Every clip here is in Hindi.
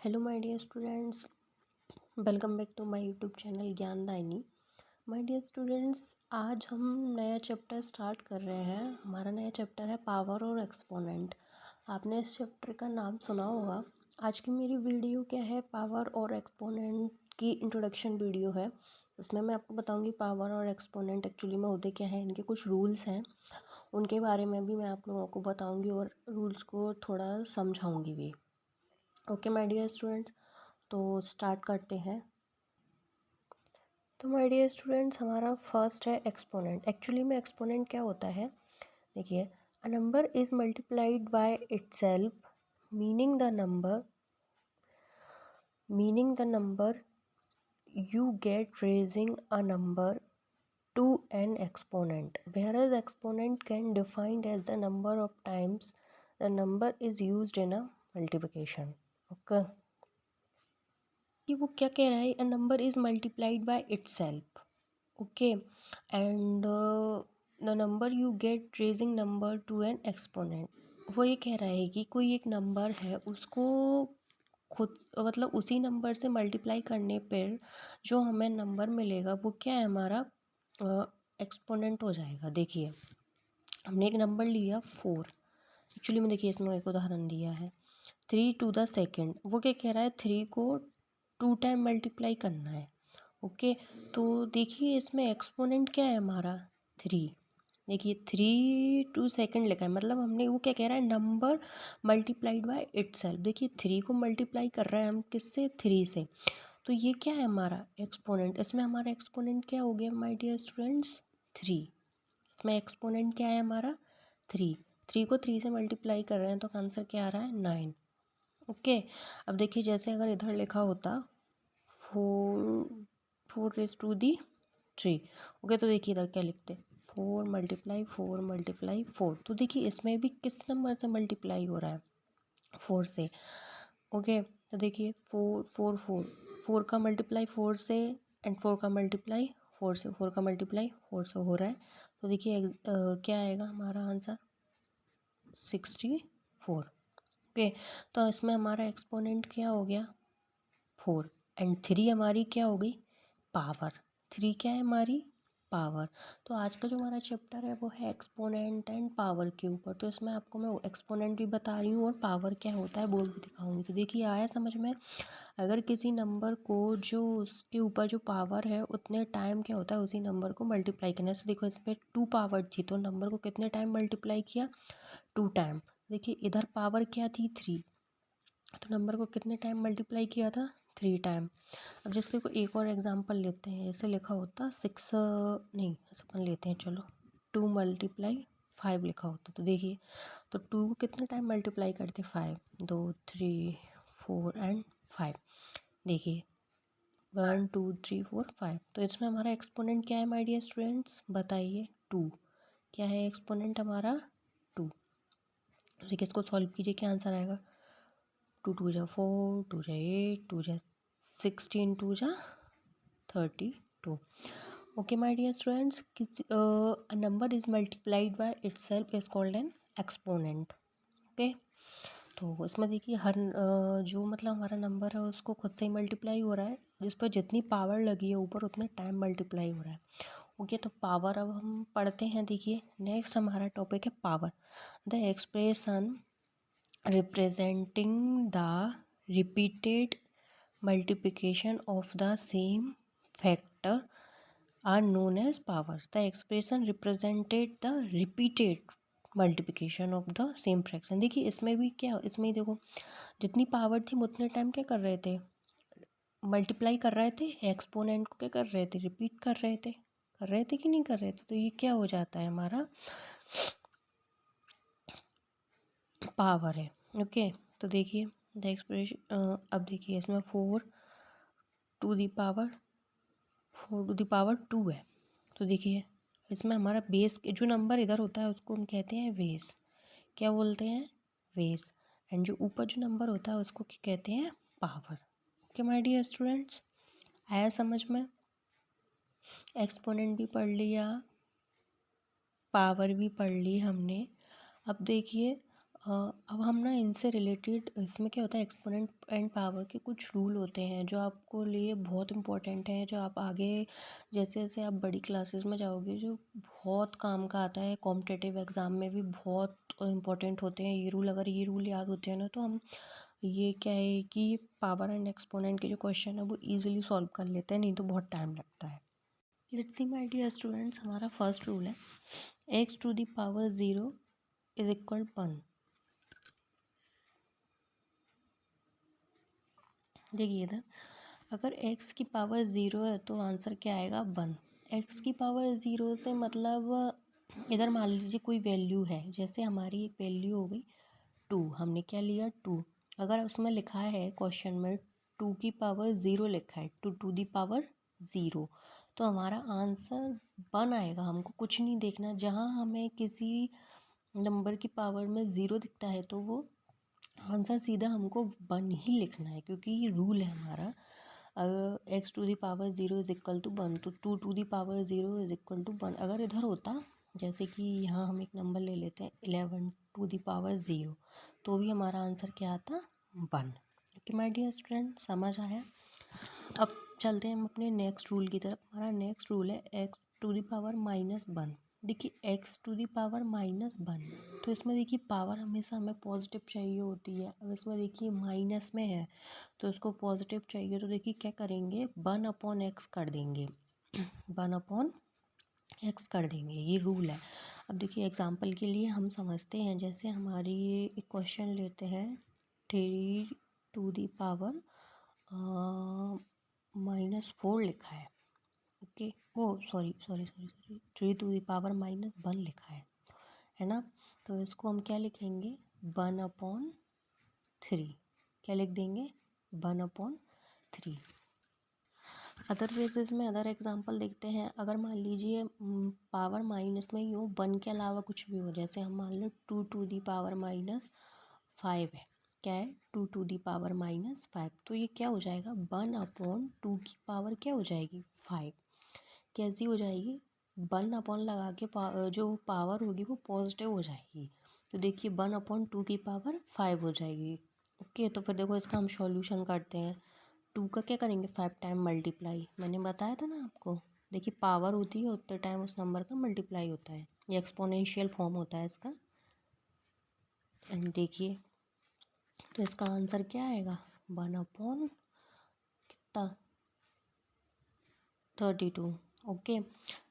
Hello my dear students, welcome back to my YouTube channel Gyandayini. My dear students, आज हम नया चैप्टर स्टार्ट कर रहे हैं। हमारा नया चैप्टर है पावर और एक्सपोनेंट। आपने इस चैप्टर का नाम सुना होगा। आज की मेरी वीडियो क्या है, पावर और एक्सपोनेंट की इंट्रोडक्शन वीडियो है। इसमें मैं आपको बताऊंगी पावर और एक्सपोनेंट एक्चुअली में होते क्या हैं, इनके कुछ रूल्स हैं, उनके बारे में भी मैं आप लोगों को बताऊंगी और रूल्स को थोड़ा समझाऊंगी भी। ओके माय डियर स्टूडेंट्स, तो स्टार्ट करते हैं। तो माय डियर स्टूडेंट्स, हमारा फर्स्ट है एक्सपोनेंट। एक्चुअली में एक्सपोनेंट क्या होता है, देखिए, अ number is multiplied by itself, meaning the number you get raising a number to an exponent, whereas exponent can defined as the number of times the number is used in a multiplication. Okay, कि वो क्या कह रहा है, अ number is multiplied by itself. Okay, and the number you get raising number two N exponent. वो ये कह रहा है कि कोई एक नंबर है, उसको खुद मतलब उसी नंबर से मल्टीप्लाई करने पर जो हमें नंबर मिलेगा वो क्या है, हमारा एक्सपोनेंट हो जाएगा। देखिए, हमने एक नंबर लिया 4। एक्चुअली में देखिए, इसमें एक उदाहरण दिया है 3 टू द सेकेंड। वो क्या कह रहा है, 3 को 2 टाइम मल्टीप्लाई करना है। ओके, तो देखिए इसमें एक्सपोनेंट क्या है हमारा 3। देखिए 3 टू सेकेंड लिखा है, मतलब हमने वो क्या कह रहा है, नंबर मल्टीप्लाइड बाय इटसेल्फ। देखिए 3 को मल्टीप्लाई कर रहा है हम किससे, 3 से। तो ये क्या है हमारा एक्सपोनेंट। इसमें हमारा एक्सपोनेंट क्या हो गया माय डियर स्टूडेंट्स, 3। इसमें एक्सपोनेंट क्या है हमारा, 3। 3 को 3 से मल्टीप्लाई कर रहे हैं तो आंसर क्या आ रहा है, 9। ओके, अब देखिए, जैसे अगर इधर लिखा होता 4 रेज टू दी 3। ओके, तो देखिए इधर क्या लिखते, 4 मल्टीप्लाई 4 मल्टीप्लाई 4। तो देखिए इसमें भी किस नंबर से मल्टीप्लाई हो रहा है, 4 से। ओके, तो देखिए 4 4 4 4 का मल्टीप्लाई 4 से, एंड 4 का मल्टीप्लाई 4 से, 4 का मल्टीप्लाई 4 से हो रहा है। तो देखिए क्या आएगा हमारा आंसर, 64। ओके, तो इसमें हमारा एक्सपोनेंट क्या हो गया, 4, एंड 3 हमारी क्या हो गई, पावर। 3 क्या है हमारी, पावर। तो आज का जो हमारा चैप्टर है वो है एक्सपोनेंट एंड पावर के ऊपर। तो इसमें आपको मैं एक्सपोनेंट भी बता रही हूँ और पावर क्या होता है वो भी दिखाऊंगी। तो देखिए आया समझ में, अगर किसी नंबर को जो उसके ऊपर जो पावर है उतने टाइम क्या होता है, उसी नंबर को मल्टीप्लाई करना है। तो देखो, इस पर 2 पावर थी तो नंबर को कितने टाइम मल्टीप्लाई किया, 2 टाइम। देखिए इधर पावर क्या थी, 3, तो नंबर को कितने टाइम मल्टीप्लाई किया था, 3 टाइम। अब जैसे को एक और एग्जांपल लेते हैं, ऐसे लिखा होता 6 नहीं, ऐसे अपन लेते हैं, चलो 2 मल्टीप्लाई 5 लिखा होता। तो देखिए, तो 2 को कितने टाइम मल्टीप्लाई करते, 5, 2 3 4 एंड 5। देखिए 1 2 3 4 5। तो इसमें हमारा एक्सपोनेंट क्या है माय डियर स्टूडेंट्स, बताइए, 2। क्या है एक्सपोनेंट हमारा, 2। देखिए इसको सॉल्व कीजिए, क्या आंसर आएगा, 2 2 जा 4, 2 जा 8, 2 जा 16, 2 जा 32। Okay my dear students, a number is multiplied by itself is called an exponent. Okay, तो इसमें देखिए हर जो मतलब हमारा नंबर है उसको खुद से ही मल्टीप्लाई हो रहा है, जिस पर जितनी पावर लगी है ऊपर उतने टाइम मल्टीप्लाई हो रहा है। ओके, तो पावर अब हम पढ़ते हैं। देखिए नेक्स्ट हमारा टॉपिक है power. The expression representing the repeated multiplication of the same factor are known as powers. The expression represented the repeated multiplication of the same fraction. देखिए इसमें भी क्या, इसमें ही देखो, जितनी पावर थी हम उतने टाइम क्या कर रहे थे, मल्टीप्लाई कर रहे थे। एक्सपोनेंट को क्या कर रहे थे, रिपीट कर रहे थे कि नहीं कर रहे थे। तो ये क्या हो जाता है, हमारा पावर है। ओके, तो देखिए द एक्सप्रेशन, अब देखिए इसमें 4 टू दी पावर 2 है। तो देखिए इसमें हमारा बेस जो नंबर इधर होता है उसको हम कहते हैं बेस। क्या बोलते हैं, बेस। एंड जो ऊपर जो नंबर होता है उसको क्या कहते हैं, power. Okay my dear students, आया समझ में। एक्सपोनेंट भी पढ़ लिया, पावर भी पढ़ ली हमने। अब देखिए अब हम ना इनसे रिलेटेड इसमें क्या होता है एक्सपोनेंट एंड पावर के कुछ रूल होते हैं जो आपको लिए बहुत इंपॉर्टेंट हैं, जो आप आगे जैसे जैसे आप बड़ी क्लासेस में जाओगे जो बहुत काम का आता है, कॉम्पिटिटिव एग्ज़ाम में भी बहुत इंपॉर्टेंट होते हैं ये रूल। अगर ये रूल याद होते हैं ना तो हम ये क्या है कि पावर एंड एक्सपोनेंट के जो क्वेश्चन है वो ईजिली सॉल्व कर लेते हैं, नहीं तो बहुत टाइम लगता है। Let's see my dear students, हमारा फर्स्ट रूल है X to the power 0 is equal 1। देखिए इधर अगर x की पावर 0 है तो आंसर क्या आएगा 1। x की पावर 0 से मतलब इधर मान लीजिए कोई वैल्यू है, जैसे हमारी एक वैल्यू हो गई 2, हमने क्या लिया 2। अगर उसमें लिखा है क्वेश्चन में 2 की पावर 0 लिखा है, टू दी पावर 0, तो हमारा आंसर 1 आएगा। हमको कुछ नहीं देखना, जहाँ हमें किसी नंबर की पावर में 0 दिखता है तो वो आंसर सीधा हमको 1 ही लिखना है, क्योंकि ये रूल है हमारा। अगर X to the power 0 is equal to 1 तो 2 to the power 0 is equal to 1। अगर इधर होता जैसे कि यहाँ हम एक नंबर ले लेते हैं 11 टू दी पावर 0, तो भी हमारा आंसर क्या आता 1। ओके माय डियर स्टूडेंट, समझ आया। अब चलते हैं हम अपने नेक्स्ट रूल की तरफ। हमारा नेक्स्ट रूल है एक्स टू दी पावर -1। देखिए एक्स टू दी पावर -1, तो इसमें देखिए पावर हमेशा हमें पॉजिटिव चाहिए होती है। अब इसमें देखिए माइनस में है तो इसको पॉजिटिव चाहिए, तो देखिए क्या करेंगे 1/x कर देंगे 1/x कर देंगे, ये रूल है। अब देखिए एग्जांपल के लिए हम समझते हैं, जैसे हमारी एक क्वेश्चन लेते हैं 3 टू दी पावर -4 लिखा है। Okay, oh sorry sorry sorry sorry 3 to the power -1 लिखा है ना। तो इसको हम क्या लिखेंगे 1/3। क्या लिख देंगे 1/3। अदर केसेस में अदर एग्जांपल देखते हैं। अगर मान लीजिए पावर माइनस में ही हो, 1 के अलावा कुछ भी हो, जैसे हम मान लो 2 टू दी पावर -5 है। क्या है 2 टू दी पावर -5, तो ये क्या हो जाएगा 1/2 की पावर क्या हो जाएगी 5। कैसी हो जाएगी 1 लगा के जो पावर होगी वो पॉजिटिव हो जाएगी, तो देखिए 1/2 की पावर 5 हो जाएगी। ओके, तो फिर देखो इसका हम सॉल्यूशन करते हैं। 2 का क्या करेंगे 5 टाइम मल्टीप्लाई, मैंने बताया था ना आपको। देखिए पावर होती है उतने टाइम उस नंबर का मल्टीप्लाई होता है, ये एक्सपोनेंशियल फॉर्म होता है इसका। एंड देखिए तो इसका आंसर क्या आएगा 1/कितना 32। ओके,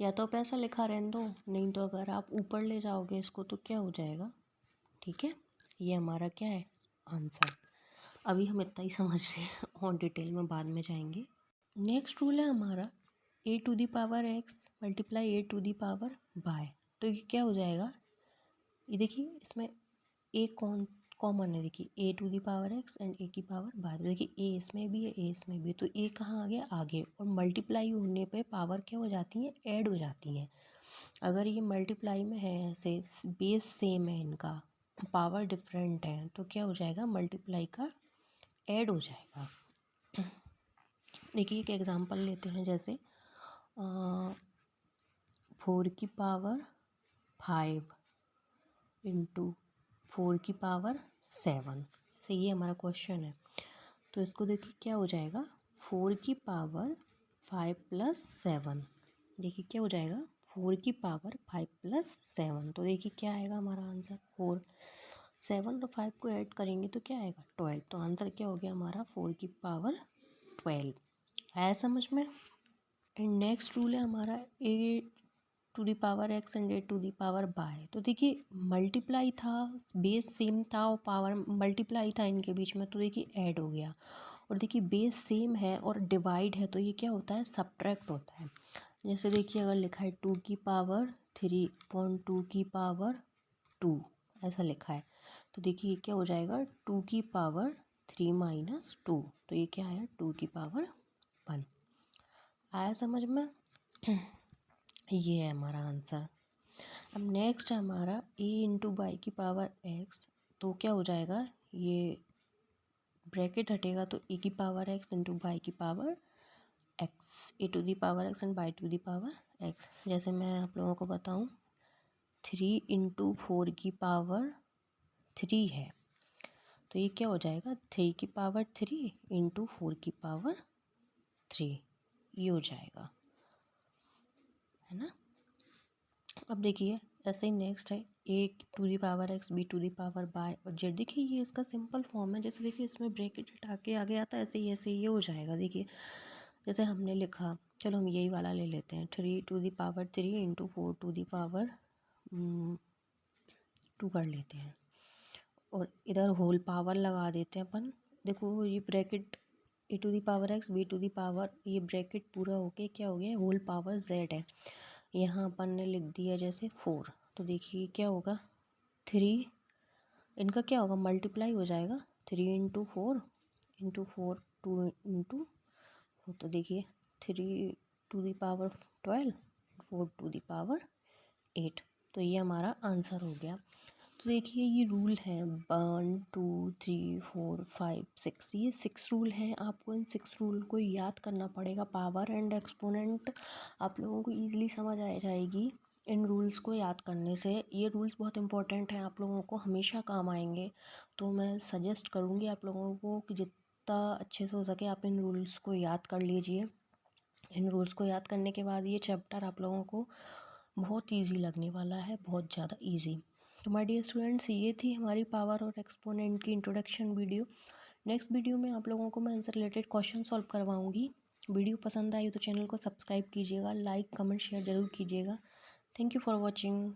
या तो आप ऐसा लिखा रहने दो, नहीं तो अगर आप ऊपर ले जाओगे इसको तो क्या हो जाएगा। ठीक है, ये हमारा क्या है आंसर। अभी हम इतना ही समझ रहे हैं और डिटेल में बाद में जाएंगे। नेक्स्ट रूल है हमारा a to the power x multiply a to the power y. तो ये क्या हो जाएगा, ये देखिए इसमें ए कॉमन है। देखिए a to the power x and a की पावर बाय, तो देखिए ए इसमें भी है ए इसमें भी है, तो ए कहाँ आ गया आगे, और मल्टीप्लाई होने पे पावर क्या हो जाती है ऐड हो जाती हैं। अगर ये मल्टीप्लाई में है ऐसे बेस सेम है इनका, पावर डिफरेंट है, तो क्या हो जाएगा मल्टीप्लाई का ऐड हो जाएगा। देखिए एक एग्जांपल लेते हैं, जैसे 4 की पावर 5 इंटू 4 की पावर 7 से ये हमारा क्वेश्चन है। तो इसको देखिए क्या हो जाएगा 4 की पावर 5 + 7। देखिए क्या हो जाएगा 4 की पावर 5 + 7, तो देखिए क्या आएगा हमारा आंसर 4। 7 और 5 को ऐड करेंगे तो क्या आएगा 12, तो आंसर क्या हो गया हमारा 4 की पावर 12। आया समझ में। एंड नेक्स्ट रूल है हमारा a to the power x and a to the power y. तो देखिए मल्टीप्लाई था, बेस सेम था और पावर मल्टीप्लाई था इनके बीच में, तो देखिए ऐड हो गया। और देखिए बेस सेम है और डिवाइड है, तो ये क्या होता है सब्ट्रैक्ट होता है। जैसे देखिए अगर लिखा है 2 की पावर 3 अपॉन 2 की पावर 2, ऐसा लिखा है, तो देखिए ये क्या हो जाएगा 2 की पावर 3 - 2, तो ये क्या आया 2 की पावर 1। आया समझ में। ये है हमारा आंसर। अब नेक्स्ट है हमारा ए इंटू बाई की पावर एक्स, तो क्या हो जाएगा ये ब्रैकेट हटेगा तो ए की पावर एक्स इंटू बाई की power X, A to the power x and B to the power X. जैसे मैं आप लोगों को बताऊं 3 इंटू 4 की पावर 3 है, तो ये क्या हो जाएगा 3 की पावर 3 इंटू 4 की पावर 3, ये हो जाएगा, है ना। अब देखिए ऐसे ही नेक्स्ट है a to the power x B to the power y और जेड। देखिए ये इसका सिंपल फॉर्म है, जैसे देखिए इसमें ब्रैकेट हटा के आगे आता है, ऐसे ये हो जाएगा। देखिए जैसे हमने लिखा, चलो हम यही वाला ले लेते हैं, 3 to the power 3 into 4 to the power 2 कर लेते हैं और इधर होल पावर लगा देते हैं अपन। देखो ये bracket A to the power x B to the power, ये ब्रैकेट पूरा होके क्या हो गया होल पावर जेड है। यहाँ अपन ने लिख दिया जैसे 4, तो देखिए क्या होगा 3, इनका क्या होगा मल्टीप्लाई हो जाएगा, 3 इंटू फोर 2 इंटू, तो देखिए 3 to the power 12, 4 to the power 8, तो ये हमारा आंसर हो गया। तो देखिए ये रूल है 1 2 3 4 5 6, ये 6 रूल हैं। आपको इन 6 रूल को याद करना पड़ेगा। पावर एंड एक्सपोनेंट आप लोगों को ईजिली समझ आ जाएगी इन रूल्स को याद करने से। ये रूल्स बहुत इंपॉर्टेंट हैं, आप लोगों को हमेशा काम आएंगे। तो मैं सजेस्ट करूँगी आप लोगों को कि जितना अच्छे से हो सके आप इन रूल्स को याद कर लीजिए। इन रूल्स को याद करने के बाद ये चैप्टर आप लोगों को बहुत इजी लगने वाला है, बहुत ज़्यादा इजी। तो माय डियर स्टूडेंट्स, ये थी हमारी पावर और एक्सपोनेंट की इंट्रोडक्शन वीडियो। नेक्स्ट वीडियो में आप लोगों को मैं इनसे रिलेटेड क्वेश्चन सॉल्व करवाऊंगी। वीडियो पसंद आई तो चैनल को सब्सक्राइब कीजिएगा, लाइक कमेंट शेयर ज़रूर कीजिएगा। Thank you for watching.